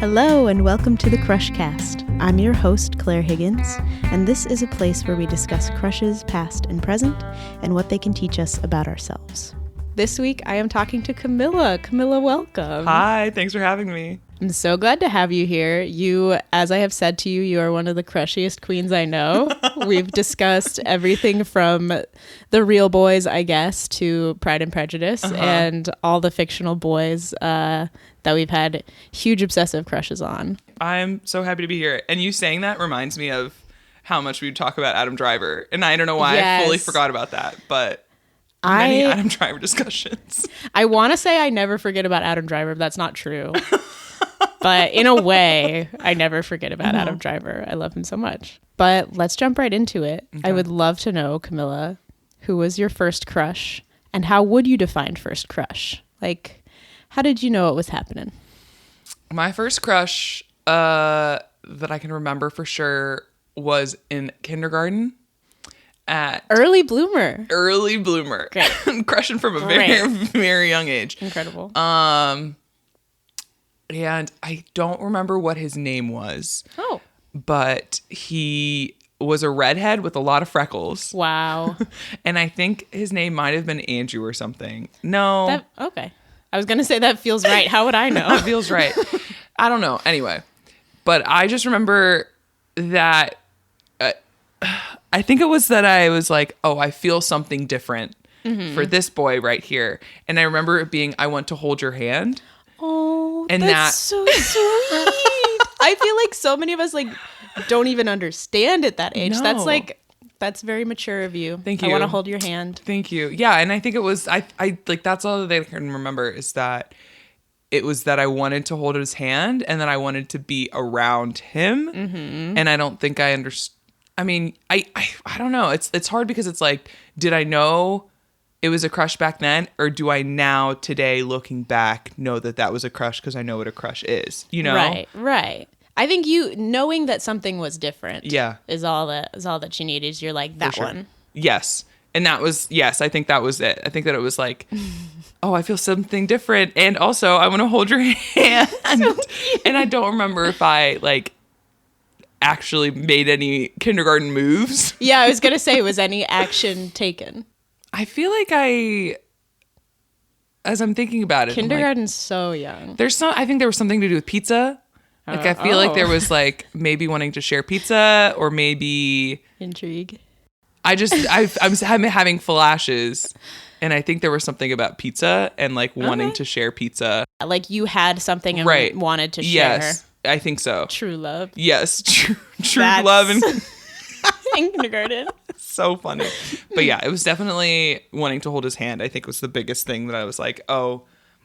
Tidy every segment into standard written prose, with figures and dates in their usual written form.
Hello and welcome to the Crushcast. I'm your host, Claire Higgins, and this is a place where we discuss crushes past and present and what they can teach us about ourselves. This week, I am talking to Camila. Camila, welcome. Hi, thanks for having me. I'm so glad to have you here. You, as I have said to you, you are one of the crushiest queens I know. We've discussed everything from The Real Boys, I guess, to Pride and Prejudice, and all the fictional boys that we've had huge obsessive crushes on. I'm so happy to be here. And you saying that reminds me of how much we talk about Adam Driver. And I don't know why I fully forgot about that, but many Adam Driver discussions. I want to say I never forget about Adam Driver, but that's not true. But in a way, I never forget about Adam Driver. I love him so much. But let's jump right into it. Okay. I would love to know, Camila, who was your first crush and how would you define first crush? Like, how did you know it was happening? My first crush that I can remember for sure was in kindergarten. Early bloomer. Great. Crushing from a very, very young age. Incredible. And I don't remember what his name was. Oh. But he was a redhead with a lot of freckles. Wow. And I think his name might have been Andrew or something. No. Okay. I was going to say that feels right. How would I know? That feels right. I don't know. Anyway. But I just remember that I think it was that I was like, oh, I feel something different for this boy right here. And I remember it being, I want to hold your hand. Oh, and that's so sweet. I feel like so many of us like don't even understand at that age. No. That's very mature of you. Thank you. I want to hold your hand. Thank you. Yeah, and I think it was I like that's all that I can remember is that it was that I wanted to hold his hand and that I wanted to be around him. Mm-hmm. And I don't think I understood. I mean, I don't know. It's hard because it's like, did I know it was a crush back then, or do I now today looking back know that was a crush because I know what a crush is? You know, right. I think you knowing that something was different, is all that you need. Is you're like that one. Yes, and that was I think that was it. I think that it was like, oh, I feel something different, and also I want to hold your hand. So and I don't remember if I like actually made any kindergarten moves. Yeah, I was gonna say, was any action taken? I feel like as I'm thinking about it, kindergarten's so young. I think there was something to do with pizza. Like, I feel like there was like maybe wanting to share pizza or maybe intrigue. I'm having flashes and I think there was something about pizza and like wanting to share pizza. Like you had something and wanted to share. Yes, I think so. True love. Yes, true love and in kindergarten. So funny. But yeah, it was definitely wanting to hold his hand. I think was the biggest thing that I was like, oh,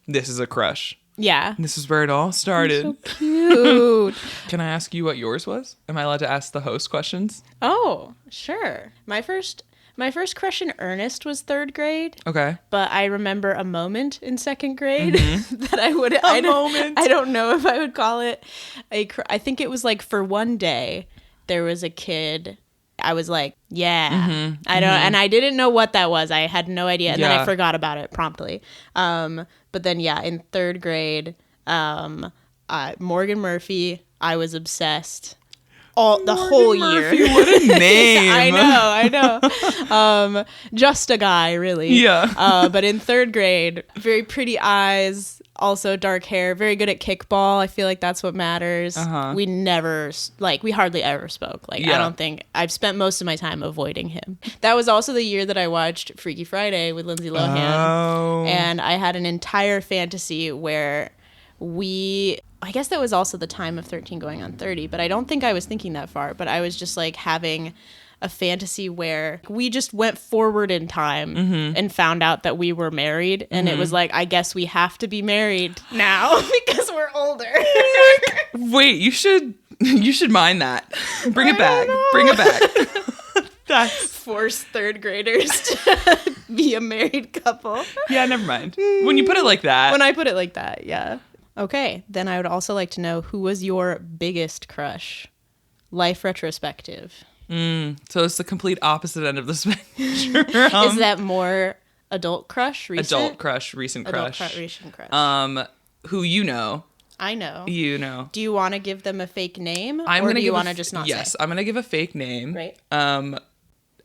this is a crush. Yeah. This is where it all started. So cute. Can I ask you what yours was? Am I allowed to ask the host questions? Oh, sure. My first crush in earnest was 3rd grade. Okay. But I remember a moment in 2nd grade that moment. I don't know if I would call it I think it was like for one day there was a kid. I was like, and I didn't know what that was. I had no idea. And then I forgot about it promptly. But then, in 3rd grade, Morgan Murphy, I was obsessed the whole year. What a name. I know. Just a guy, really. Yeah. But in 3rd grade, very pretty eyes, also dark hair, very good at kickball. I feel like that's what matters. We hardly ever spoke. I don't think I've spent most of my time avoiding him. That was also the year that I watched Freaky Friday with Lindsay Lohan. Oh. And I had an entire fantasy where I guess that was also the time of 13 going on 30, but I don't think I was thinking that far. But I was just like having a fantasy where we just went forward in time and found out that we were married. And it was like, I guess we have to be married now because we're older. Wait, you should mind that. Bring it back. That's force 3rd graders to be a married couple. Yeah, never mind. When you put it like that. When I put it like that, yeah. Okay, then I would also like to know, who was your biggest crush? Life retrospective. So it's the complete opposite end of the spectrum. Is that more adult crush, recent? Adult crush, recent crush. Recent crush. Who you know, I know. You know. Do you want to give them a fake name? Or do you want to just not say? Yes, I'm going to give a fake name. Right. I'm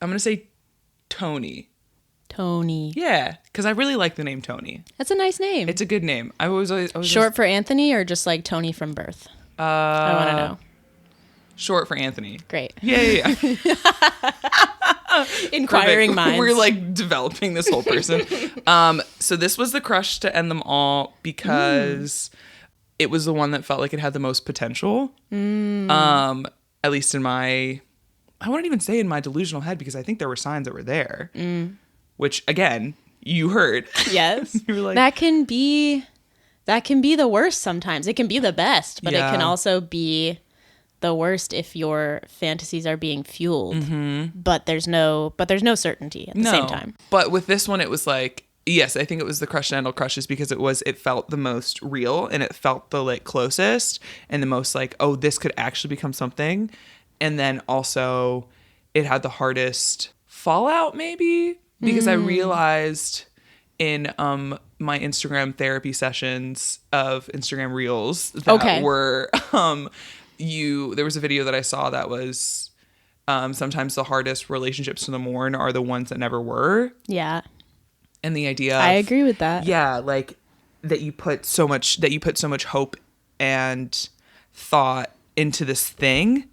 going to say Tony. Tony. Yeah, because I really like the name Tony. That's a nice name. It's a good name. I was short for Anthony or just like Tony from birth? I want to know. Short for Anthony. Great. Yeah. Inquiring minds. We're like developing this whole person. So this was the crush to end them all because it was the one that felt like it had the most potential. At least in my, I wouldn't even say in my delusional head, because I think there were signs that were there. Which again, you heard. Yes. You were like, that can be the worst sometimes. It can be the best, but it can also be the worst if your fantasies are being fueled. But there's no certainty at the same time. But with this one, it was like, yes, I think it was the crush to end all crushes because it felt the most real, and it felt the like closest and the most like, oh, this could actually become something. And then also it had the hardest fallout maybe, because I realized in my Instagram therapy sessions of Instagram Reels that were there was a video that I saw that was sometimes the hardest relationships to the mourn are the ones that never were. Yeah. And the idea I agree with that. Yeah, like that you put so much hope and thought into this thing,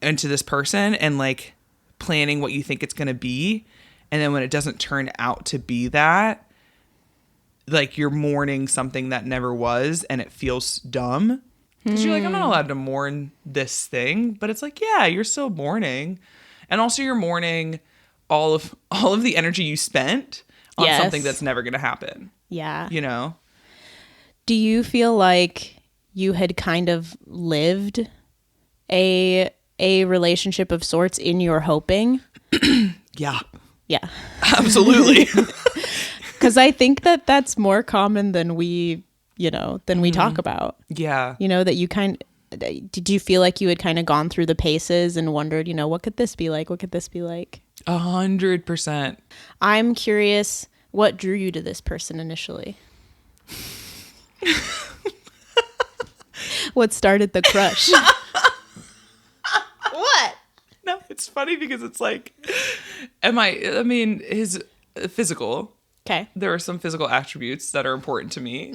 into this person, and like planning what you think it's going to be. And then when it doesn't turn out to be that, like you're mourning something that never was, and it feels dumb. Because you're like, I'm not allowed to mourn this thing. But it's like, yeah, you're still mourning. And also you're mourning all of the energy you spent on something that's never going to happen. Yeah. You know? Do you feel like you had kind of lived a relationship of sorts in your hoping? Yeah. Yeah. Absolutely. Because I think that that's more common than we talk about. Yeah. You know, that you did you feel like you had kind of gone through the paces and wondered, you know, what could this be like? What could this be like? 100%. I'm curious, what drew you to this person initially? What started the crush? What? No, it's funny because it's like, his physical. Okay. There are some physical attributes that are important to me.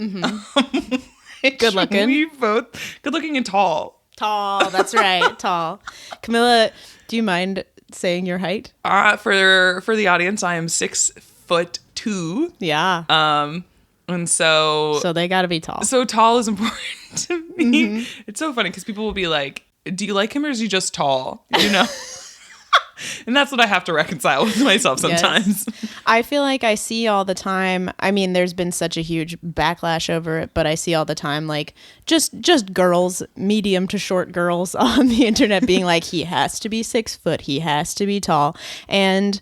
Good looking. We both good looking and tall. Tall, that's right. Tall. Camila, do you mind saying your height? For the audience, I am 6'2". Yeah. And so they got to be tall. So tall is important to me. It's so funny because people will be like, "Do you like him or is he just tall?" You know. And that's what I have to reconcile with myself sometimes. Yes. I feel like I see all the time. I mean, there's been such a huge backlash over it, but I see all the time, like just girls, medium to short girls on the internet being like, he has to be 6 foot. He has to be tall. And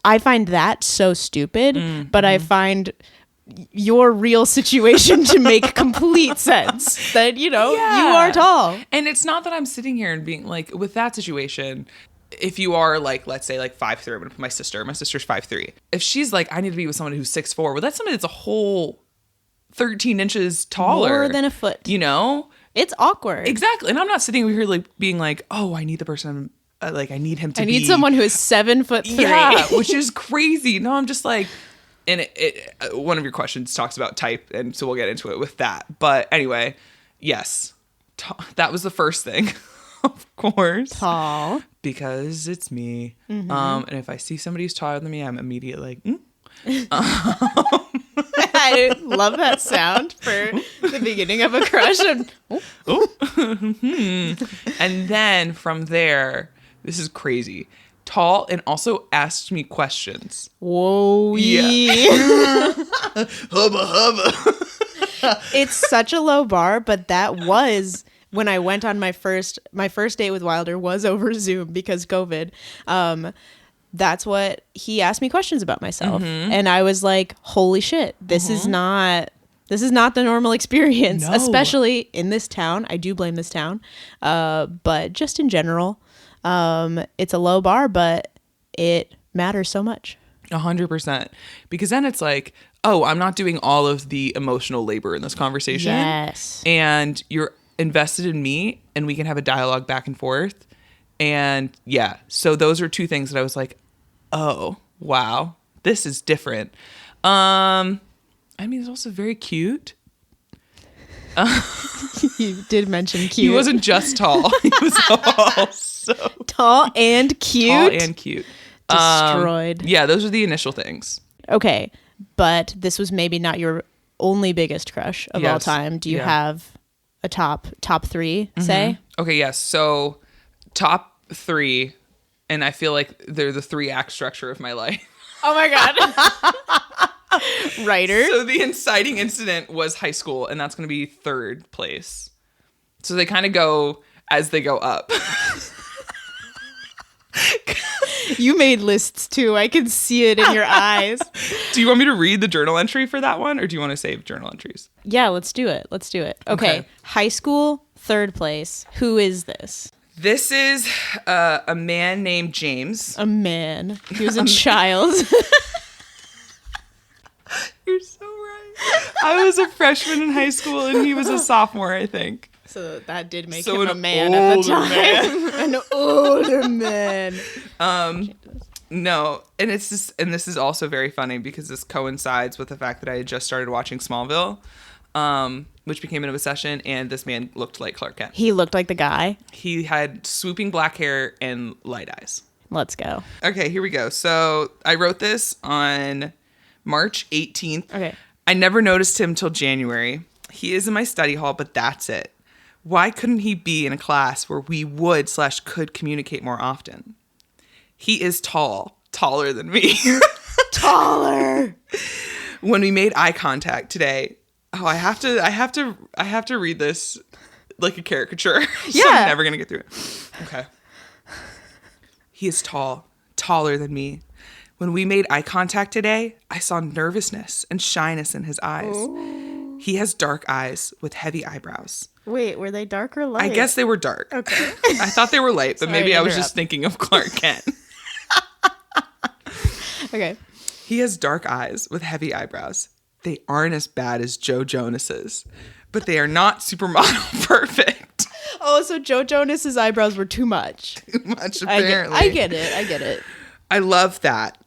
I find that so stupid, but I find your real situation to make complete sense that, you know, you are tall. And it's not that I'm sitting here and being like, with that situation, if you are like, let's say like 5'3", I'm gonna put my sister's 5'3". If she's like, I need to be with someone who's 6'4", well, that's somebody that's a whole 13 inches taller. More than a foot. You know? It's awkward. Exactly. And I'm not sitting here like being like, oh, I need the person, like I need him to be. I need someone who is 7'3". Yeah, which is crazy. No, I'm just like, and one of your questions talks about type, and so we'll get into it with that. But anyway, yes, that was the first thing, of course. Tall. Because it's me. Mm-hmm. And if I see somebody who's taller than me, I'm immediately like, I love that sound for the beginning of a crush. And then from there, this is crazy. Tall and also asked me questions. Whoa. Yeah. Hubba hubba. It's such a low bar, but that was when I went on my first date with Wilder was over Zoom because COVID. That's what he asked me questions about myself. And I was like, holy shit, this is not the normal experience, especially in this town. I do blame this town. But just in general, it's a low bar, but it matters so much. 100%. Because then it's like, oh, I'm not doing all of the emotional labor in this conversation. Yes. And you're invested in me and we can have a dialogue back and forth. And yeah, so those are two things that I was like, oh, wow, this is different. I mean, it's also very cute. You did mention cute. He wasn't just tall. He was also tall and cute. Tall and cute. Destroyed. Yeah, those are the initial things. Okay, but this was maybe not your only biggest crush of all time. Do you have a top three, say? Okay, yes. So top 3, and I feel like they're the 3-act structure of my life. Oh my God. Writer. So the inciting incident was high school, and that's going to be 3rd place. So they kind of go as they go up. You made lists too. I can see it in your eyes. Do you want me to read the journal entry for that one, or do you want to save journal entries? Yeah, let's do it. Okay. High school, 3rd place. Who is this? This is a man named James. A man. He was a child. You're so right. I was a freshman in high school, and he was a sophomore, I think. So that did make him a man at the time. An older man. No, and this is also very funny because this coincides with the fact that I had just started watching Smallville, which became an obsession, and this man looked like Clark Kent. He looked like the guy. He had swooping black hair and light eyes. Let's go. Okay, here we go. So I wrote this on March 18th. Okay. I never noticed him till January. He is in my study hall, but that's it. Why couldn't he be in a class where we would/could communicate more often? He is taller than me. Taller. When we made eye contact today, I have to read this like a caricature. Yeah. So I'm never gonna get through it. Okay. He is taller than me. When we made eye contact today, I saw nervousness and shyness in his eyes. Ooh. He has dark eyes with heavy eyebrows. Wait, were they dark or light? I guess they were dark. Okay. I thought they were light, but Sorry maybe to I was interrupt. just thinking of Clark Kent. Okay. He has dark eyes with heavy eyebrows. They aren't as bad as Joe Jonas's, but they are not supermodel perfect. Oh, so Joe Jonas's eyebrows were too much. Too much, apparently. I get it. I love that.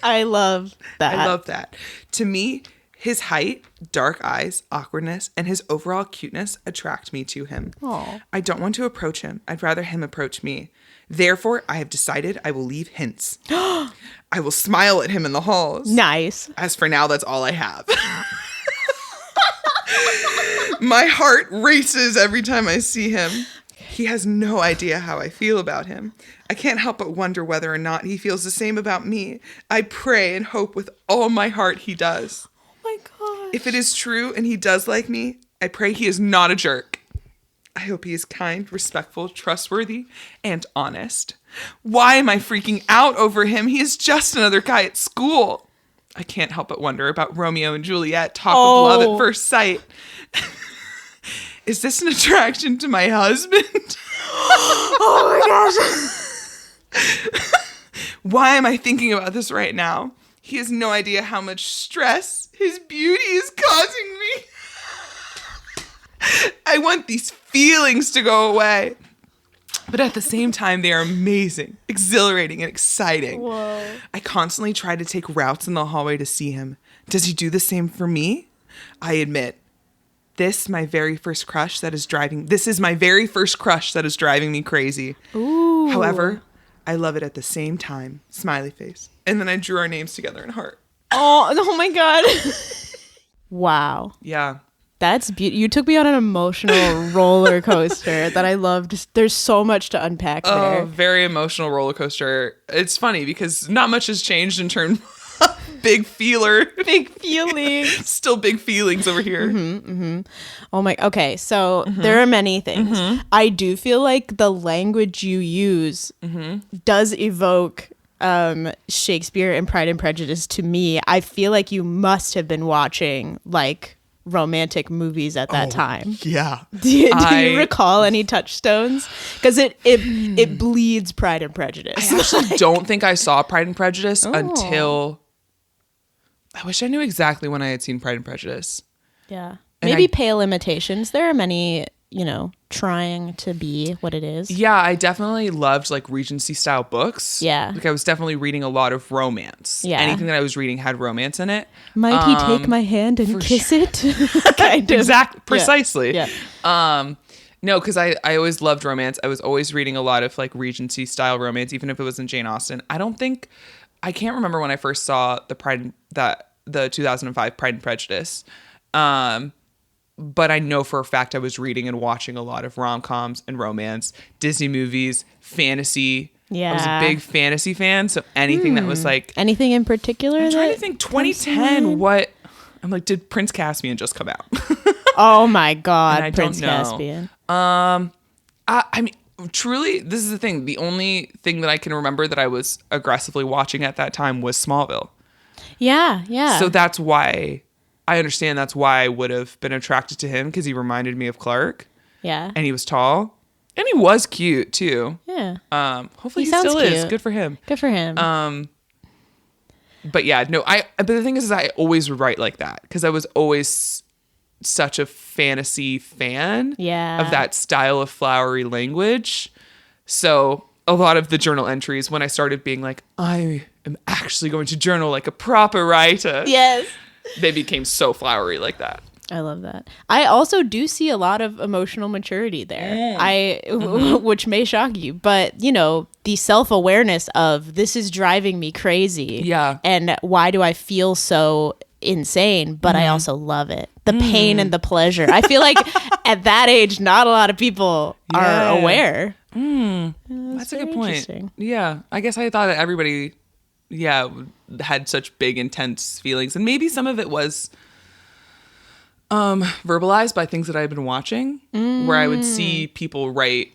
I love that. To me, his height, dark eyes, awkwardness, and his overall cuteness attract me to him. Aww. I don't want to approach him. I'd rather him approach me. Therefore, I have decided I will leave hints. I will smile at him in the halls. Nice. As for now, that's all I have. My heart races every time I see him. He has no idea how I feel about him. I can't help but wonder whether or not he feels the same about me. I pray and hope with all my heart he does. Oh my God. If it is true and he does like me, I pray he is not a jerk. I hope he is kind, respectful, trustworthy, and honest. Why am I freaking out over him? He is just another guy at school. I can't help but wonder about Romeo and Juliet, talk of love at first sight. Is this an attraction to my husband? Oh my gosh. Why am I thinking about this right now? He has no idea how much stress his beauty is causing me. I want these feelings to go away. But at the same time, they are amazing, exhilarating, and exciting. Whoa. I constantly try to take routes in the hallway to see him. Does he do the same for me? I admit, this is my very first crush that is driving me crazy. Ooh. However, I love it at the same time. Smiley face. And then I drew our names together in heart. Oh my God. Wow. Yeah. That's beautiful. You took me on an emotional roller coaster that I loved. There's so much to unpack there. Oh, very emotional roller coaster. It's funny because not much has changed in terms of big feeler. Big feelings. Still big feelings over here. Oh my. Okay, so there are many things. I do feel like the language you use does evoke Shakespeare and Pride and Prejudice to me. I feel like you must have been watching like romantic movies at that time. Yeah. Do you recall any touchstones? Because it bleeds Pride and Prejudice. I actually don't think I saw Pride and Prejudice until... I wish I knew exactly when I had seen Pride and Prejudice. Yeah. Maybe Pale Imitations. There are many, trying to be what it is. Yeah, I definitely loved like Regency style books. Yeah. Like I was definitely reading a lot of romance. Yeah. Anything that I was reading had romance in it. Might he take my hand and kiss it? Kind of. Exactly. Precisely. Yeah. No, because I always loved romance. I was always reading a lot of like Regency style romance, even if it wasn't Jane Austen. I can't remember when I first saw the 2005 Pride and Prejudice. But I know for a fact I was reading and watching a lot of rom-coms and romance, Disney movies, fantasy. Yeah. I was a big fantasy fan. So anything that was like... Anything in particular? I'm trying to think 2010, I'm like, did Prince Caspian just come out? Oh my God, I Prince don't know. Caspian. I mean, truly, this is the thing. The only thing that I can remember that I was aggressively watching at that time was Smallville. Yeah, yeah. So that's why... I understand that's why I would have been attracted to him, because he reminded me of Clark. Yeah. And he was tall. And he was cute, too. Yeah. Hopefully he sounds still cute. is. Good for him. Good for him. But yeah, no, but the thing is I always would write like that, because I was always such a fantasy fan of that style of flowery language. So a lot of the journal entries, when I started being like, I am actually going to journal like a proper writer. Yes. They became so flowery like that. I love that. I also do see a lot of emotional maturity there. Which may shock you, but the self-awareness of this is driving me crazy. Yeah. And why do I feel so insane? But I also love it. The pain and the pleasure. I feel like at that age, not a lot of people are aware. That's a good point. Yeah. I guess I thought that everybody, had such big, intense feelings. And maybe some of it was verbalized by things that I had been watching, where I would see people write.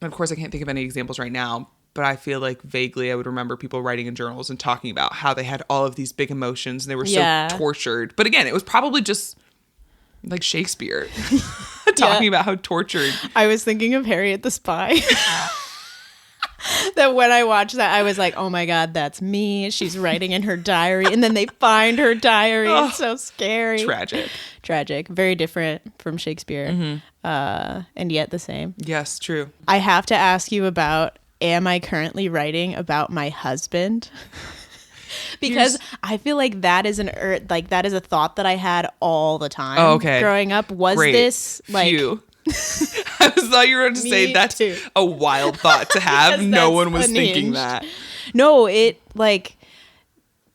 And of course, I can't think of any examples right now, but I feel like vaguely I would remember people writing in journals and talking about how they had all of these big emotions and they were so tortured. But again, it was probably just like Shakespeare talking about how tortured. I was thinking of Harriet the Spy. That when I watched that, I was like, oh my God, that's me. She's writing in her diary. And then they find her diary. It's so scary. Tragic. Very different from Shakespeare. And yet the same. Yes, true. I have to ask you about, am I currently writing about my husband? Because I feel like that is that is a thought that I had all the time. Oh, okay. Growing up. Great. This like... Phew. I thought you were going to say that's too. A wild thought to have. No one was thinking that. No, it like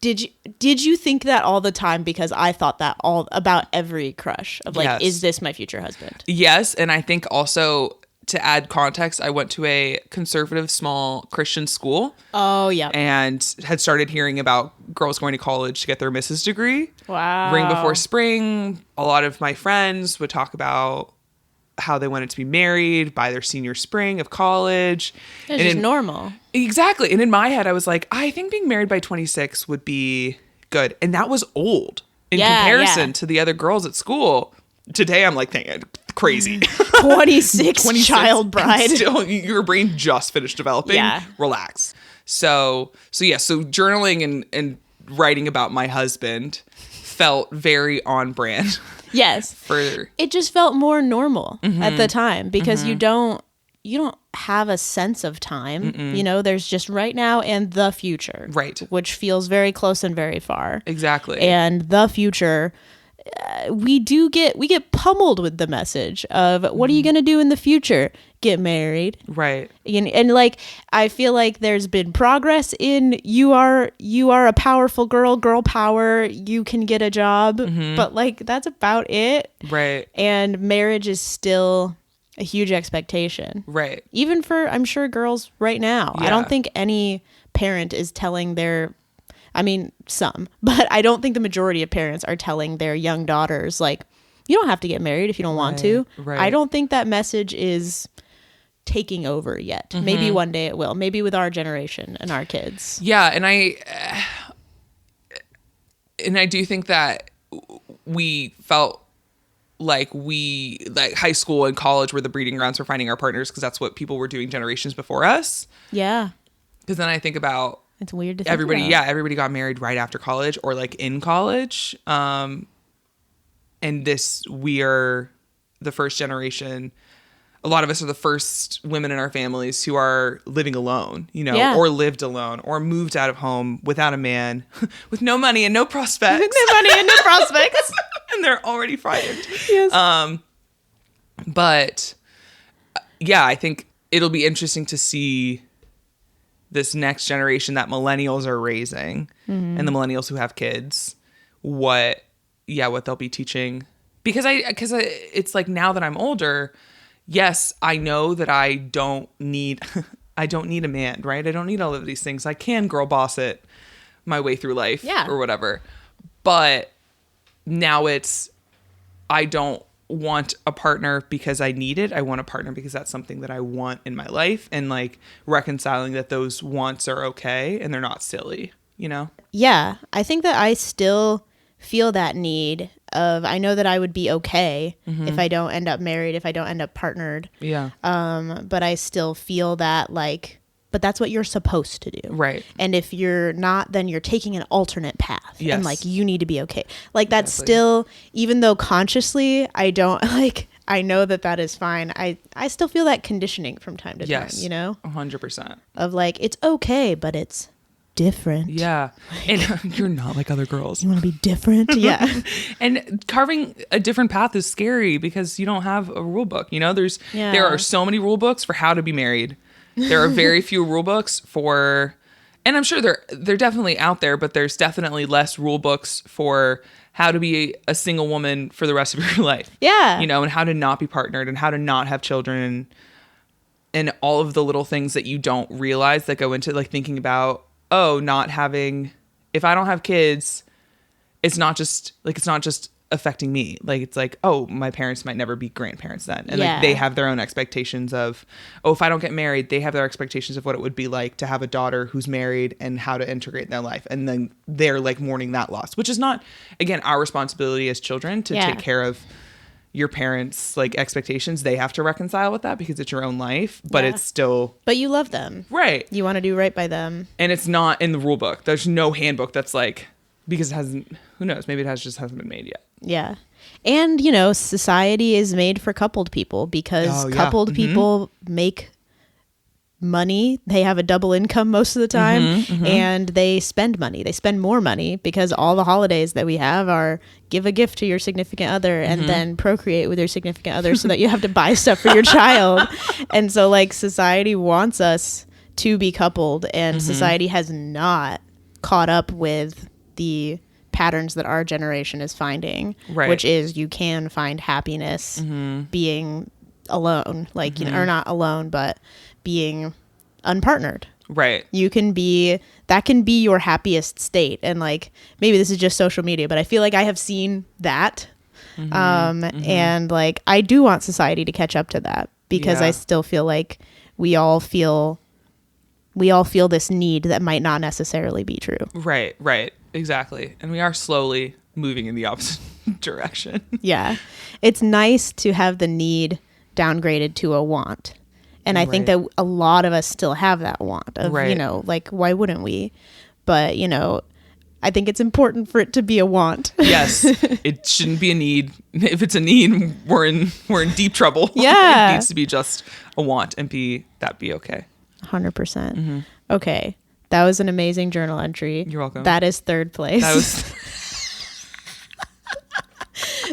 did you think that all the time? Because I thought that all about every crush of like, is this my future husband? Yes, and I think also to add context, I went to a conservative small Christian school. Oh, yeah. And had started hearing about girls going to college to get their Mrs. degree. Wow. Ring before spring. A lot of my friends would talk about how they wanted to be married by their senior spring of college. It's just normal. Exactly. And in my head, I was like, I think being married by 26 would be good. And that was old in comparison to the other girls at school. Today, I'm like, crazy. 26 child bride. Still, your brain just finished developing. Yeah. Relax. So journaling and writing about my husband felt very on brand. Yes. It just felt more normal at the time because you don't have a sense of time. There's just right now and the future. Right. Which feels very close and very far. Exactly. And the future, we get pummeled with the message of what are you going to do in the future? Get married. Right. And like, I feel like there's been progress in you are a powerful girl power, you can get a job, but like, that's about it. Right. And marriage is still a huge expectation. Right. Even for, I'm sure, girls right now. Yeah. I don't think any parent is telling some, but I don't think the majority of parents are telling their young daughters, like, you don't have to get married if you don't want to. Right. I don't think that message is taking over yet. Maybe one day it will. Maybe with our generation and our kids. Yeah, and I do think that we felt like high school and college were the breeding grounds for finding our partners, because that's what people were doing generations before us. Yeah. Because then I think about It's weird to think everybody. about. Yeah, everybody got married right after college or like in college. And we are the first generation. A lot of us are the first women in our families who are living alone, Yeah. or lived alone, or moved out of home without a man, with no money and no prospects. No money and no prospects. And they're already frightened. Yes. But yeah, I think it'll be interesting to see this next generation that millennials are raising, and the millennials who have kids, what they'll be teaching. Because it's like, now that I'm older, yes, I know that I don't need a man, right? I don't need all of these things. I can girl boss it my way through life, or whatever. But now I don't want a partner because I need it. I want a partner because that's something that I want in my life, and like reconciling that those wants are okay and they're not silly, Yeah. I think that I still feel that need of, I know that I would be okay if I don't end up married, if I don't end up partnered. Yeah. But I still feel that but that's what you're supposed to do. Right. And if you're not, then you're taking an alternate path. Yes. And you need to be okay. That's still, even though consciously I don't I know that is fine. I still feel that conditioning from time to time, 100%. Of it's okay, but it's different. Yeah. And you're not like other girls. You want to be different? Yeah. And carving a different path is scary because you don't have a rule book. There are so many rule books for how to be married. There are very few rule books for, and I'm sure they're definitely out there, but there's definitely less rule books for how to be a single woman for the rest of your life. Yeah. And how to not be partnered and how to not have children, and all of the little things that you don't realize that go into thinking about, not having, if I don't have kids, it's not just affecting me. It's my parents might never be grandparents then. And they have their own expectations of, if I don't get married, they have their expectations of what it would be like to have a daughter who's married and how to integrate in their life. And then they're mourning that loss, which is not, again, our responsibility as children to take care of your parents' expectations. They have to reconcile with that because it's your own life, but it's still, but you love them. Right. You want to do right by them. And it's not in the rule book. There's no handbook that's because it hasn't, who knows, maybe it just hasn't been made yet. Yeah. And, society is made for coupled people because coupled people make money. They have a double income most of the time, and they spend money. They spend more money because all the holidays that we have are give a gift to your significant other and then procreate with your significant other so that you have to buy stuff for your child. And so society wants us to be coupled, and society has not caught up with the patterns that our generation is finding, which is you can find happiness being alone, or not alone, but being unpartnered. Right. That can be your happiest state. And maybe this is just social media, but I feel I have seen that. And I do want society to catch up to that because I still feel we all feel this need that might not necessarily be true. Right. Exactly. And we are slowly moving in the opposite direction. Yeah. It's nice to have the need downgraded to a want. And I think that a lot of us still have that want of, why wouldn't we? But, I think it's important for it to be a want. Yes. It shouldn't be a need. If it's a need, we're in deep trouble. Yeah. It needs to be just a want and be okay. 100%. Okay. That was an amazing journal entry. You're welcome. That is third place. That was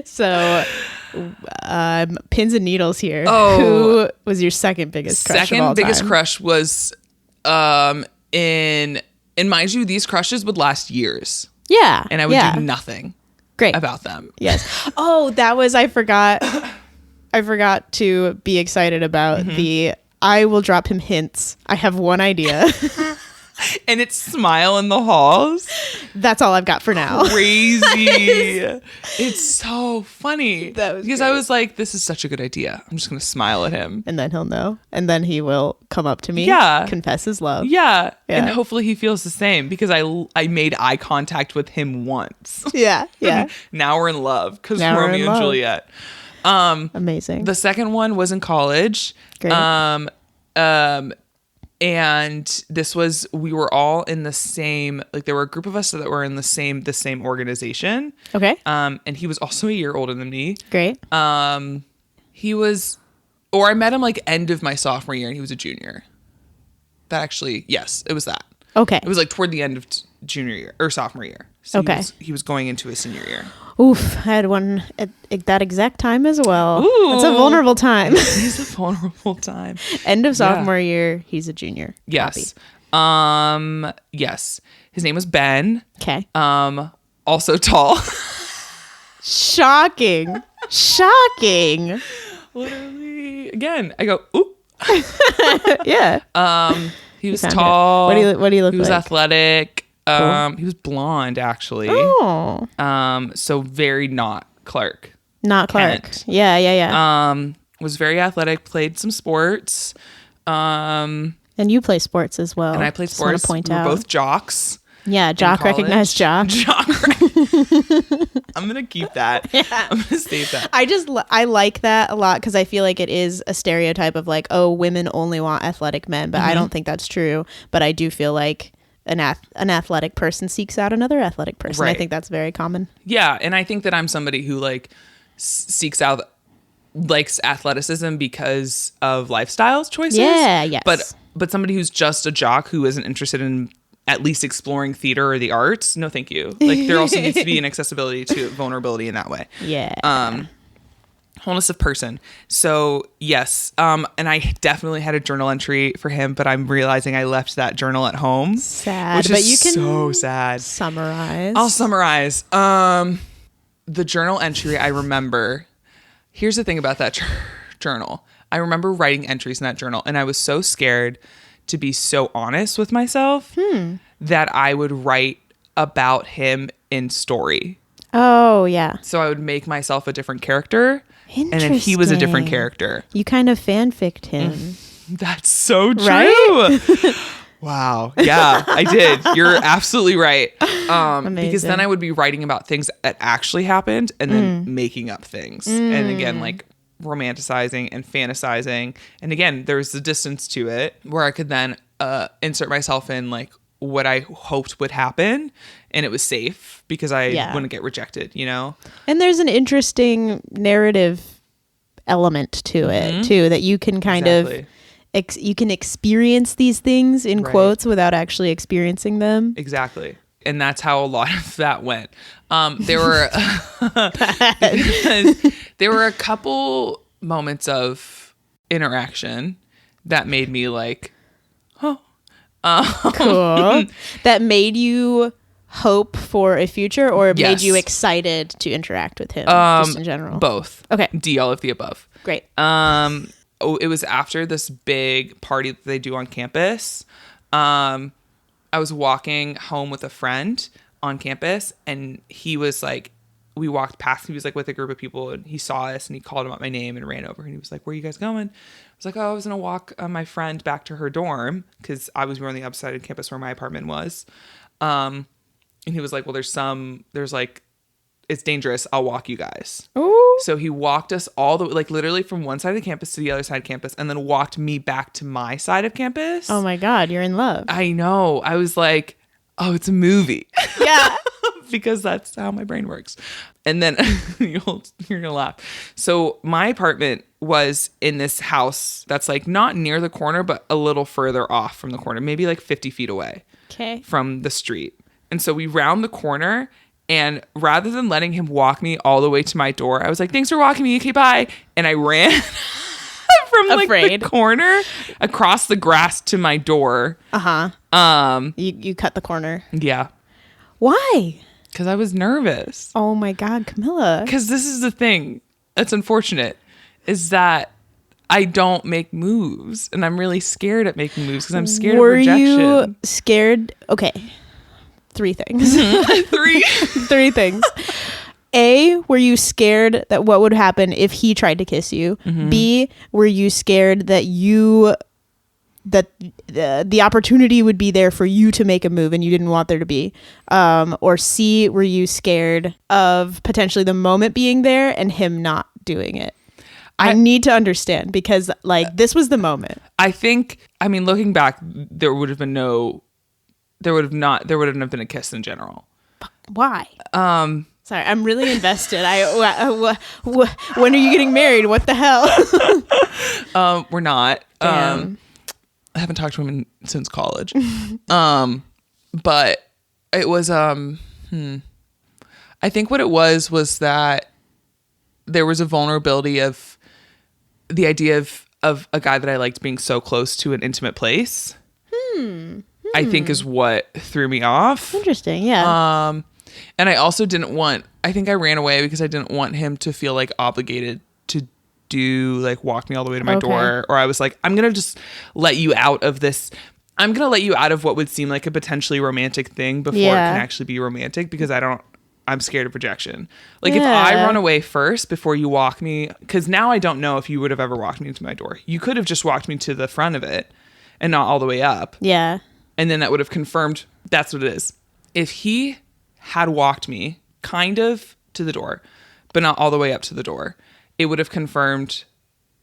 so pins and needles here. Oh. Who was your second biggest crush of all time? Crush was in mind you, these crushes would last years. Yeah. And I would do nothing great about them. Yes. Oh, that was, I forgot to be excited about I will drop him hints. I have one idea. And it's Smile in the Halls. That's all I've got for now. Crazy. It's so funny. That was because great. I was like, this is such a good idea. I'm just going to smile at him. And then he'll know. And then he will come up to me. Yeah. Confess his love. Yeah. Yeah. And hopefully he feels the same because I made eye contact with him once. Yeah. Yeah. Now we're in love because Now we're in Romeo and love. Juliet. Amazing. The second one was in college. Great. And we were all in the same, like there were a group of us that were in the same organization. Okay. And he was also a year older than me. Great. I met him like end of my sophomore year and he was a junior. Yes, it was that. Okay. It was like toward the end of junior year or sophomore year. So Okay. he was going into his senior year. Oof. I had one at that exact time as well. Ooh. It's a vulnerable time. It's a vulnerable time. End of sophomore year, he's a junior. Yes. Yes. His name was Ben. Okay. Also tall. Shocking. Shocking. Literally. Again, I go, ooh. Yeah. He was found it. tall. What do you look He was like? athletic. Cool. He was blonde actually. Oh. So very not Clark. Not Clark. Kent. Yeah. Was very athletic, played some sports. And you play sports as well. And I played Just wanna sports. point We were out. both jocks. Yeah, jock college. recognized jock. Jock. I'm going to keep that. I'm going to save that. I like that a lot because I feel like it is a stereotype of like, oh, women only want athletic men, but I don't think that's true. But I do feel like an athletic person seeks out another athletic person. I Right. think that's very common. Yeah, and I think that I'm somebody who like likes athleticism because of lifestyle choices. Yeah, yes. But somebody who's just a jock who isn't interested in at least exploring theater or the arts, no thank you. Like there also needs to be an accessibility to vulnerability in that way. Yeah. Wholeness of person. So yes, and I definitely had a journal entry for him, but I'm realizing I left that journal at home. Sad, which but is you can so sad. summarize. I'll summarize. The journal entry I remember. Here's the thing about that journal. I remember writing entries in that journal, and I was so scared to be so honest with myself that I would write about him in story. Oh, yeah. So I would make myself a different character, and then he was a different character. You kind of fanficked him. That's so true. Right? Wow. Yeah, I did. You're absolutely right. Because Amazing. then I would be writing about things that actually happened and then making up things. And again, like romanticizing and fantasizing. And again, there's the distance to it where I could then insert myself in like what I hoped would happen. And it was safe because I wouldn't get rejected, you know? And there's an interesting narrative element to it too, that you can kind of you can experience these things in quotes without actually experiencing them. Exactly. And that's how a lot of that went. There were there were a couple moments of interaction that made me like, oh, Cool. That made you hope for a future, or made Yes. you excited to interact with him just in general? both. Okay. D, all of the above. Great. It was after this big party that they do on campus. I was walking home with a friend on campus, and he was like, we walked past, he was like with a group of people, and he saw us and he called him out my name and ran over, and he was like, where are you guys going? I was like, oh, I was gonna walk my friend back to her dorm because we were on the other side of campus where my apartment was. And he was like, well, there's like, it's dangerous, I'll walk you guys. Ooh. So he walked us all the way, like literally from one side of the campus to the other side of campus, and then walked me back to my side of campus. Oh my God, you're in love. I know. I was like, oh, it's a movie. Yeah. Because that's how my brain works. And then you're going to laugh. So my apartment was in this house that's like not near the corner, but a little further off from the corner, maybe like 50 feet away Okay. from the street. And so we round the corner, and rather than letting him walk me all the way to my door, I was like, thanks for walking me. Okay, bye. And I ran from like Afraid. the corner across the grass to my door. You cut the corner. Yeah. Why? Because I was nervous. Oh my God, Camilla. Because this is the thing that's unfortunate, is that I don't make moves, and I'm really scared at making moves because I'm scared Were of rejection. you scared? Okay. 3 things. Three. 3 things. A, were you scared that what would happen if he tried to kiss you? B, were you scared that the opportunity would be there for you to make a move and you didn't want there to be? Or C, were you scared of potentially the moment being there and him not doing it? I need to understand, because like this was the moment. I mean, looking back, there wouldn't have been a kiss in general. Why? Sorry, I'm really invested. When are you getting married? What the hell? We're not. Damn. I haven't talked to him since college. But it was I think what it was that there was a vulnerability of the idea of a guy that I liked being so close to an intimate place. I think is what threw me off. Interesting, yeah. And I also I think I ran away because I didn't want him to feel like obligated to walk me all the way to my door. Or I was like, I'm going to just let you out of this. I'm going to let you out of what would seem like a potentially romantic thing before it can actually be romantic, because I'm scared of rejection. Like if I run away first before you walk me, because now I don't know if you would have ever walked me into my door. You could have just walked me to the front of it and not all the way up. Yeah. And then that would have confirmed that's what it is. If he had walked me kind of to the door, but not all the way up to the door, it would have confirmed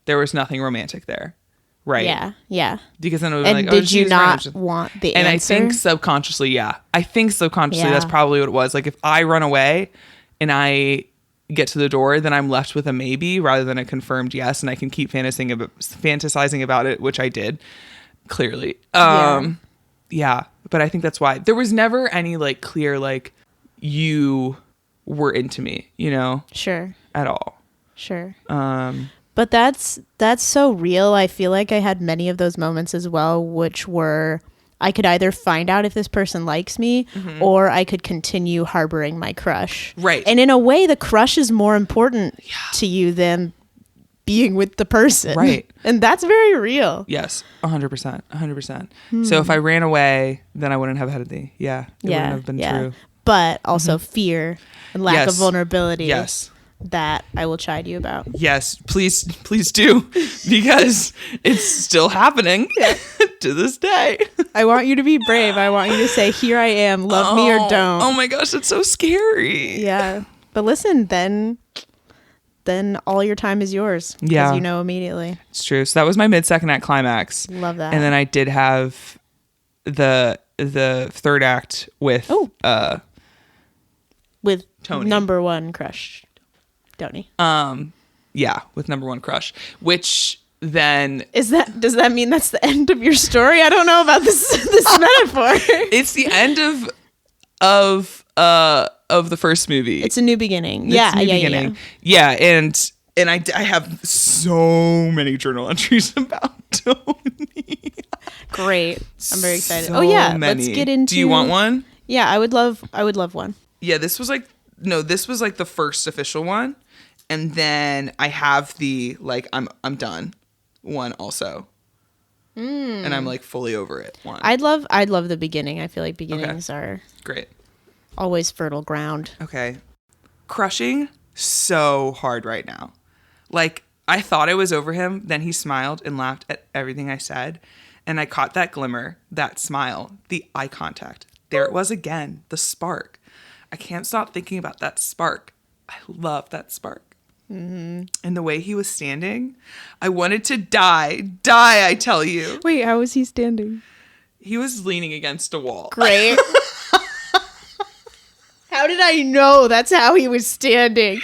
there was nothing romantic there. Right. Yeah. Yeah. Because then it would be like, did you not want the answer? And I think subconsciously, that's probably what it was. Like if I run away and I get to the door, then I'm left with a maybe rather than a confirmed yes. And I can keep fantasizing about it, which I did clearly. Yeah. But I think that's why there was never any like clear, like you were into me, Sure. At all. Sure. But that's so real. I feel like I had many of those moments as well, which were I could either find out if this person likes me or I could continue harboring my crush. Right. And in a way, the crush is more important to you than being with the person. Right. And that's very real. Yes. 100%. 100%. So if I ran away, then I wouldn't have had it. Yeah. It wouldn't have been true. But also fear and lack of vulnerability. Yes. That I will chide you about. Yes, please do, because it's still happening to this day. I want you to be brave. I want you to say, here I am, love me or don't. Oh my gosh, it's so scary. Yeah. But listen, then all your time is yours. Yeah. Because you know immediately. It's true. So that was my mid-second act climax. Love that. And then I did have the third act with Tony. Number one crush. Tony. Yeah, with number one crush, which then does that mean that's the end of your story? I don't know about this metaphor. It's the end of the first movie. It's a new beginning. Yeah, and I have so many journal entries about Tony. Great. I'm very excited. So many. Let's get into. Do you want one? Yeah, I would love one. Yeah, this was like the first official one. And then I have the like I'm done one also. And I'm like fully over it one. I'd love the beginning. I feel like beginnings are great. Always fertile ground. Okay. Crushing so hard right now. Like I thought I was over him, then he smiled and laughed at everything I said, and I caught that glimmer, that smile, the eye contact. There it was again, the spark. I can't stop thinking about that spark. I love that spark. And the way he was standing, I wanted to die, I tell you. Wait, how was he standing? He was leaning against a wall. Great. How did I know that's how he was standing?